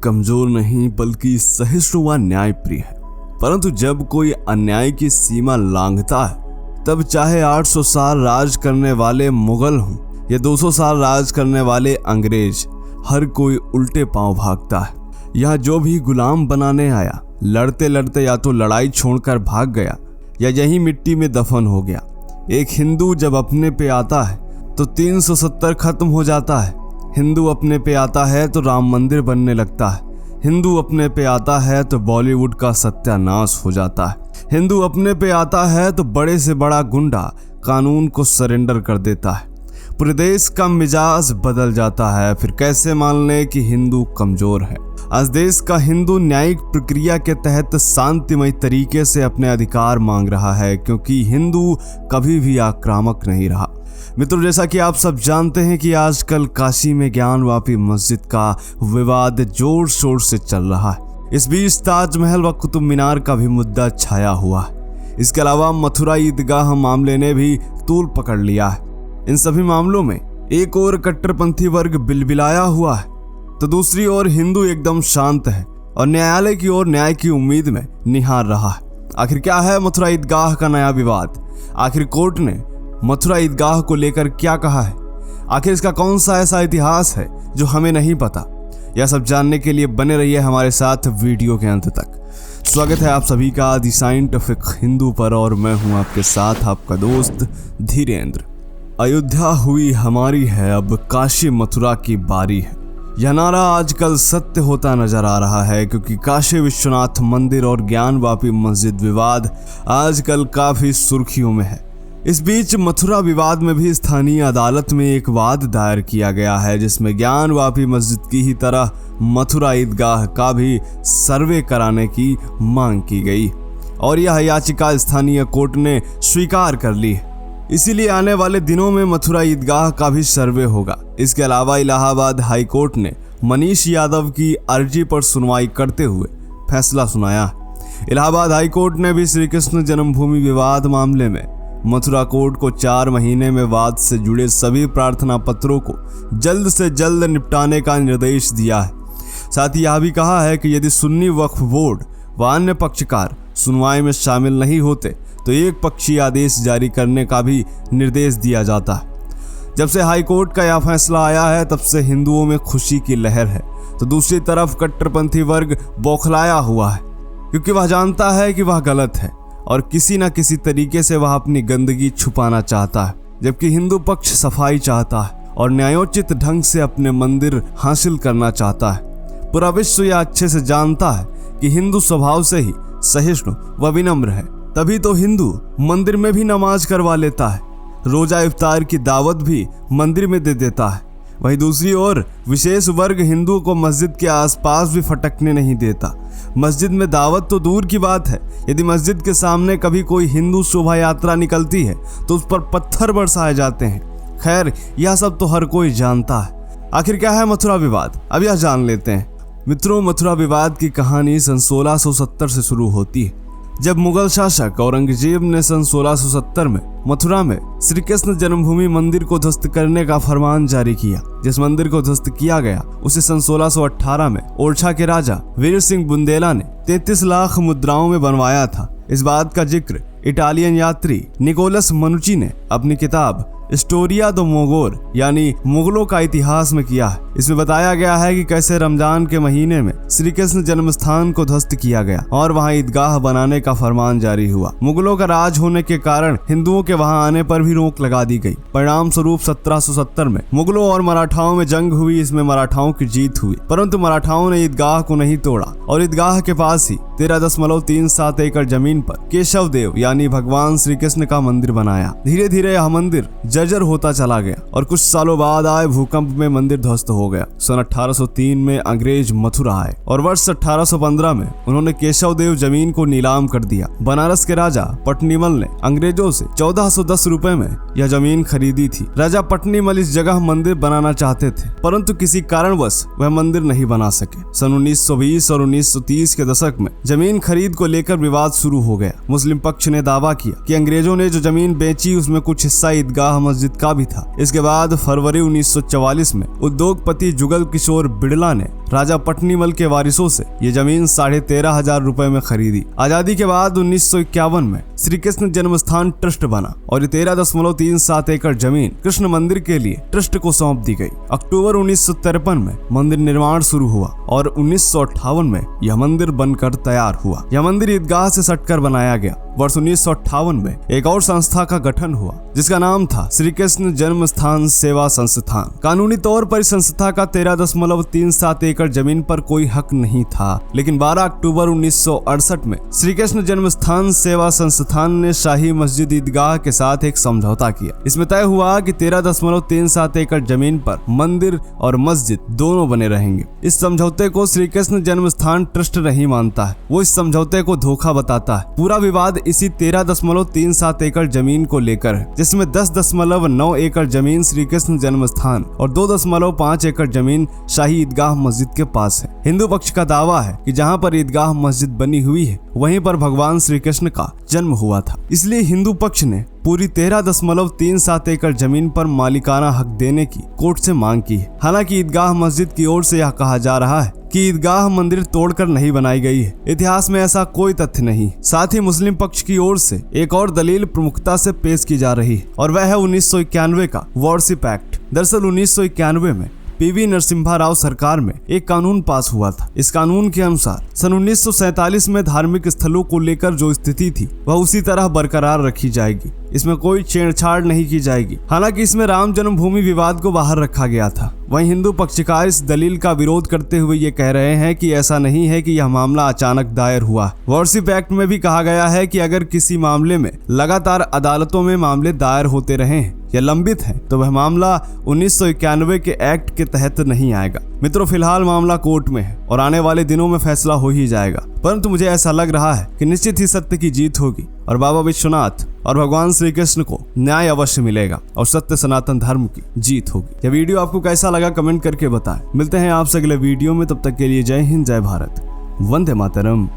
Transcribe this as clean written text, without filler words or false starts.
कमजोर नहीं बल्कि सहिष्णु व न्यायप्रिय है, परंतु जब कोई अन्याय की सीमा लांघता है तब चाहे 800 साल राज करने वाले मुगल हों या 200 साल राज करने वाले अंग्रेज, हर कोई उल्टे पांव भागता है। यह जो भी गुलाम बनाने आया लड़ते लड़ते या तो लड़ाई छोड़कर भाग गया या यही मिट्टी में दफन हो गया। एक हिंदू जब अपने पे आता है तो 370 खत्म हो जाता है। हिंदू अपने पे आता है तो राम मंदिर बनने लगता है। हिंदू अपने पे आता है तो बॉलीवुड का सत्यानाश हो जाता है। हिंदू अपने पे आता है तो बड़े से बड़ा गुंडा कानून को सरेंडर कर देता है। पूरे देश का मिजाज बदल जाता है। फिर कैसे मान लें कि हिंदू कमजोर है। आज देश का हिंदू न्यायिक प्रक्रिया के तहत शांतिमय तरीके से अपने अधिकार मांग रहा है, क्योंकि हिंदू कभी भी आक्रामक नहीं रहा। मित्रों, जैसा कि आप सब जानते हैं कि आजकल काशी में ज्ञानवापी मस्जिद का विवाद जोर शोर से चल रहा है। इस बीच ताजमहल व कुतुब मीनार का भी मुद्दा छाया हुआ है। इसके अलावा मथुरा ईदगाह मामले ने भी तूल पकड़ लिया है। इन सभी मामलों में एक ओर कट्टरपंथी वर्ग बिलबिलाया हुआ है तो दूसरी ओर हिंदू एकदम शांत है और न्यायालय की ओर न्याय की उम्मीद में निहार रहा है। आखिर क्या है मथुरा ईदगाह का नया विवाद? आखिर कोर्ट ने मथुरा ईदगाह को लेकर क्या कहा है? आखिर इसका कौन सा ऐसा इतिहास है जो हमें नहीं पता? यह सब जानने के लिए बने रहिए हमारे साथ वीडियो के अंत तक। स्वागत है आप सभी का द साइंटिफिक हिंदू पर और मैं हूं आपके साथ आपका दोस्त धीरेन्द्र। अयोध्या हुई हमारी है, अब काशी मथुरा की बारी है। यह नारा आजकल सत्य होता नजर आ रहा है, क्योंकि काशी विश्वनाथ मंदिर और ज्ञानवापी मस्जिद विवाद आजकल काफी सुर्खियों में है। इस बीच मथुरा विवाद में भी स्थानीय अदालत में एक वाद दायर किया गया है, जिसमें ज्ञानवापी मस्जिद की ही तरह मथुरा ईदगाह का भी सर्वे कराने की मांग की गई और यह याचिका स्थानीय कोर्ट ने स्वीकार कर ली है। इसीलिए आने वाले दिनों में मथुरा ईदगाह का भी सर्वे होगा। इसके अलावा इलाहाबाद हाई कोर्ट ने मनीष यादव की अर्जी पर सुनवाई करते हुए फैसला सुनाया। इलाहाबाद हाई कोर्ट ने भी श्री कृष्ण जन्मभूमि विवाद मामले में मथुरा कोर्ट को 4 महीने में वाद से जुड़े सभी प्रार्थना पत्रों को जल्द से जल्द निपटाने का निर्देश दिया है। साथ ही यह भी कहा है कि यदि सुन्नी वक्फ बोर्ड व अन्य पक्षकार सुनवाई में शामिल नहीं होते तो एक पक्षीय आदेश जारी करने का भी निर्देश दिया जाता है। जब से हाई कोर्ट का यह फैसला आया है तब से हिंदुओं में खुशी की लहर है, तो दूसरी तरफ कट्टरपंथी वर्ग बौखलाया हुआ है, क्योंकि वह जानता है कि वह गलत है और किसी न किसी तरीके से वह अपनी गंदगी छुपाना चाहता है, जबकि हिंदू पक्ष सफाई चाहता है और न्यायोचित ढंग से अपने मंदिर हासिल करना चाहता है। पूरा विश्व यह अच्छे से जानता है कि हिंदू स्वभाव से ही सहिष्णु व विनम्र है, तभी तो हिंदू मंदिर में भी नमाज करवा लेता है, रोजा इफ्तार की दावत भी मंदिर में दे देता है। वहीं दूसरी ओर विशेष वर्ग हिंदुओं को मस्जिद के आसपास भी फटकने नहीं देता। मस्जिद में दावत तो दूर की बात है, यदि मस्जिद के सामने कभी कोई हिंदू शोभा यात्रा निकलती है तो उस पर पत्थर बरसाए जाते हैं। खैर, यह सब तो हर कोई जानता है। आखिर क्या है मथुरा विवाद, अब यह जान लेते हैं। मित्रों, मथुरा विवाद की कहानी सन 1670 से शुरू होती है, जब मुगल शासक औरंगजेब ने सन 1670 में मथुरा में श्री कृष्ण जन्मभूमि मंदिर को ध्वस्त करने का फरमान जारी किया। जिस मंदिर को ध्वस्त किया गया उसे सन 1618 में ओरछा के राजा वीर सिंह बुंदेला ने 33 लाख मुद्राओं में बनवाया था। इस बात का जिक्र इटालियन यात्री निकोलस मनुची ने अपनी किताब स्टोरिया दो मोगोर यानी मुगलों का इतिहास में किया है। इसमें बताया गया है कि कैसे रमजान के महीने में श्री कृष्ण जन्म स्थान को ध्वस्त किया गया और वहां ईदगाह बनाने का फरमान जारी हुआ। मुगलों का राज होने के कारण हिंदुओं के वहां आने पर भी रोक लगा दी गई। परिणाम स्वरूप 1770 में मुगलों और मराठाओं में जंग हुई। इसमें मराठाओं की जीत हुई, परंतु मराठाओं ने ईदगाह को नहीं तोड़ा और ईदगाह के पास ही 13.37 एकड़ जमीन पर केशव देव यानी भगवान श्री कृष्ण का मंदिर बनाया। धीरे धीरे यह मंदिर जर्जर होता चला गया और कुछ सालों बाद आए भूकंप में मंदिर ध्वस्त हो गया। सन 1803 में अंग्रेज मथुरा आए और वर्ष 1815 में उन्होंने केशव देव जमीन को नीलाम कर दिया। बनारस के राजा पटनीमल ने अंग्रेजों से 1410 रुपए में यह जमीन खरीदी थी। राजा पटनीमल इस जगह मंदिर बनाना चाहते थे, परंतु किसी कारणवश वह मंदिर नहीं बना सके। सन 1920 और 1930 के दशक में जमीन खरीद को लेकर विवाद शुरू हो गया। मुस्लिम पक्ष ने दावा किया कि अंग्रेजों ने जो जमीन बेची उसमें कुछ हिस्सा ईदगाह मस्जिद का भी था। इसके बाद फरवरी 1944 में उद्योगपति जुगल किशोर बिड़ला ने राजा पटनीमल के वारिसों से ये जमीन 13,500 रुपए में खरीदी। आजादी के बाद 1951 में श्री कृष्ण जन्मस्थान ट्रस्ट बना और 13.37 एकड़ जमीन कृष्ण मंदिर के लिए ट्रस्ट को सौंप दी गई। अक्टूबर 1953 में मंदिर निर्माण शुरू हुआ और 1958 में यह मंदिर बनकर तैयार हुआ। यह मंदिर ईदगाह से सटकर बनाया गया। वर्ष 1958 में एक और संस्था का गठन हुआ जिसका नाम था श्री कृष्ण जन्मस्थान सेवा संस्थान। कानूनी तौर पर इस संस्था का 13.37 एकड़ जमीन पर कोई हक नहीं था, लेकिन 12 अक्टूबर 1968 में श्री कृष्ण जन्मस्थान सेवा संस्थान ने शाही मस्जिद ईदगाह के साथ एक समझौता किया। इसमें तय हुआ कि 13.37 एकड़ जमीन पर मंदिर और मस्जिद दोनों बने रहेंगे। इस समझौते को श्री कृष्ण जन्मस्थान ट्रस्ट नहीं मानता है, वो इस समझौते को धोखा बताता है। पूरा विवाद इसी 13.37 एकड़ जमीन को लेकर है, जिसमें 10.9 एकड़ जमीन श्री कृष्ण जन्मस्थान और 2.5 एकड़ जमीन शाही ईदगाह मस्जिद के पास है। हिंदू पक्ष का दावा है कि जहां पर ईदगाह मस्जिद बनी हुई है वहीं पर भगवान श्री कृष्ण का जन्म हुआ था। इसलिए हिंदू पक्ष ने पूरी 13.37 एकड़ जमीन पर मालिकाना हक देने की कोर्ट से मांग की है। हालांकि ईदगाह मस्जिद की ओर से यह कहा जा रहा है कि ईदगाह मंदिर तोड़कर नहीं बनाई गई है। इतिहास में ऐसा कोई तथ्य नहीं। साथ ही मुस्लिम पक्ष की ओर से एक और दलील प्रमुखता से पेश की जा रही है और वह है 1991 का वॉरशिप एक्ट। दरअसल 1991 में पीवी नरसिम्हा राव सरकार में एक कानून पास हुआ था। इस कानून के अनुसार सन 1947 में धार्मिक स्थलों को लेकर जो स्थिति थी वह उसी तरह बरकरार रखी जाएगी। इसमें कोई छेड़छाड़ नहीं की जाएगी। हालांकि इसमें राम जन्मभूमि विवाद को बाहर रखा गया था। वहीं हिंदू पक्षकार इस दलील का विरोध करते हुए ये कह रहे हैं कि ऐसा नहीं है कि यह मामला अचानक दायर हुआ। वॉरशिप एक्ट में भी कहा गया है कि अगर किसी मामले में लगातार अदालतों में मामले दायर होते रहे हैं या लंबित हैं तो वह मामला 1991 के एक्ट के तहत नहीं आएगा। मित्रों, फिलहाल मामला कोर्ट में है और आने वाले दिनों में फैसला हो ही जाएगा, परंतु मुझे ऐसा लग रहा है कि निश्चित ही सत्य की जीत होगी और बाबा विश्वनाथ और भगवान श्री कृष्ण को न्याय अवश्य मिलेगा और सत्य सनातन धर्म की जीत होगी। यह वीडियो आपको कैसा लगा कमेंट करके बताएं। मिलते हैं आपसे अगले वीडियो में, तब तक के लिए जय हिंद, जय भारत, वंदे मातरम।